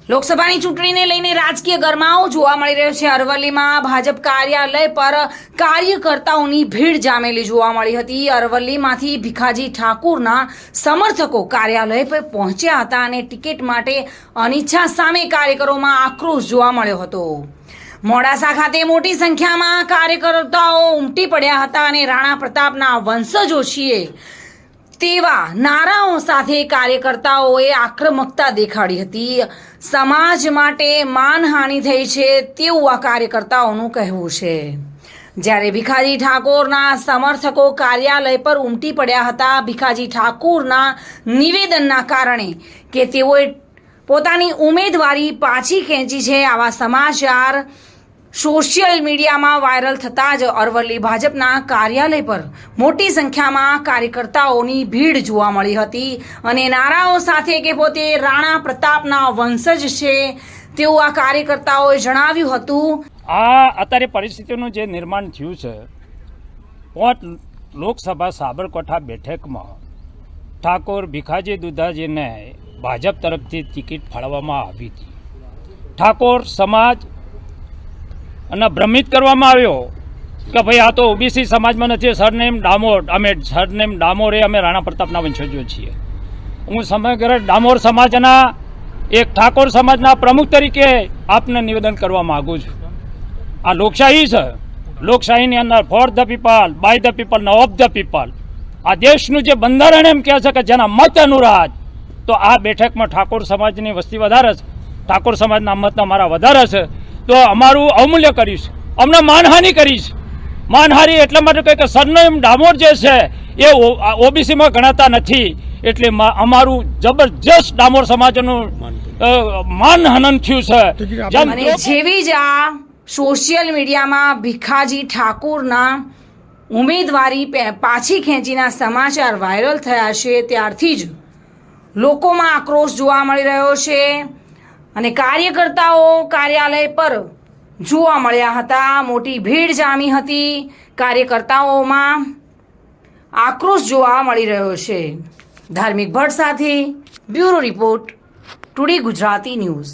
લોકસભાની ચૂંટણીને લઈને રાજકીય ગરમાવો જોવા મળી રહ્યો છે। અરવલ્લીમાં ભાજપ કાર્યાલય પર કાર્યકર્તાઓની ભીડ જામેલી જોવા મળી હતી। અરવલ્લીમાંથી ભીખાજી ઠાકુરના સમર્થકો કાર્યાલય પર પહોંચ્યા હતા અને ટિકિટ માટે અનિચ્છા સામે કાર્યકરોમાં આક્રોશ જોવા મળ્યો હતો। મોડાસા ખાતે મોટી સંખ્યામાં કાર્યકર્તાઓ ઉમટી પડ્યા હતા અને રાણા પ્રતાપના વંશજો છીએ તેવા નારાઓ સાથે કાર્યકર્તાઓએ આક્રમકતા દેખાડી હતી। સમાજ માટે માનહાનિ થઈ છે તેવું આ કાર્યકર્તાઓનું કહેવું છે। જ્યારે ભીખાજી ઠાકોરના સમર્થકો કાર્યાલય પર ઉમટી પડ્યા હતા। ભીખાજી ઠાકોરના નિવેદનના કારણે કે તેઓએ પોતાની ઉમેદવારી પાછી ખેંચી છે, આવા સમાચાર સોશિયલ મીડિયામાં વાયરલ થતાં જ અરવલ્લી ભાજપના કાર્યાલય પર મોટી સંખ્યામાં કાર્યકર્તાઓની ભીડ જોવા મળી હતી અને નારાઓ સાથે કે પોતે રાણા પ્રતાપના વંશજ છે તેવું આ કાર્યકર્તાઓએ જણાવ્યું હતું। આ અત્યારે પરિસ્થિતિનું જે નિર્માણ થયું છે, પોત લોકસભા સાબરકાંઠા બેઠકમાં ઠાકોર ભીખાજી દુધાજીને ભાજપ તરફથી ટિકિટ ફાળવવામાં આવી હતી। ઠાકોર સમાજ અને ભ્રમિત કરવામાં આવ્યો કે ભાઈ આ તો ઓબીસી સમાજમાં નથી, સરનેમ ડામોર, અમે સરનેમ ડામોરે અમે રાણા પ્રતાપના વંશજો છીએ। હું સમગ્ર ડામોર સમાજના એક ઠાકોર સમાજના પ્રમુખ તરીકે આપને નિવેદન કરવા માગું છું। આ લોકશાહી છે, લોકશાહીની અંદર for the people, by the people ને ઓફ ધ પીપલ, આ દેશનું જે બંધારણ એમ કહે છે કે જેના મત અનુરાજ, તો આ બેઠકમાં ઠાકોર સમાજની વસ્તી વધારે છે, ઠાકોર સમાજના મત અમારા વધારે છે, તો અમારું અવમૂલ્ય કરીશ, અમને માનહાનિ કરીશ। માનહાનિ એટલા માટે કહે કે સરનેમ ડામોર જે છે એ ઓબીસીમાં ગણાતા નથી, એટલે અમારું જબરજસ્ત ડામોર સમાજનું માનહનન થયું છે। અને જેવી જ આ સોશિયલ મીડિયામાં ભીખાજી ઠાકોરના ઉમેદવારી પાછી ખેંચીના સમાચાર વાયરલ થયા છે ત્યારથી જ લોકોમાં આક્રોશ જોવા મળી રહ્યો છે અને કાર્યકર્તાઓ કાર્યાલય પર જોવા મળ્યા હતા। મોટી ભીડ જામી હતી, કાર્યકર્તાઓમાં આક્રોશ જોવા મળી રહ્યો છે। ધાર્મિક ભટ્ટ સાથે bureau report, today Gujarati news.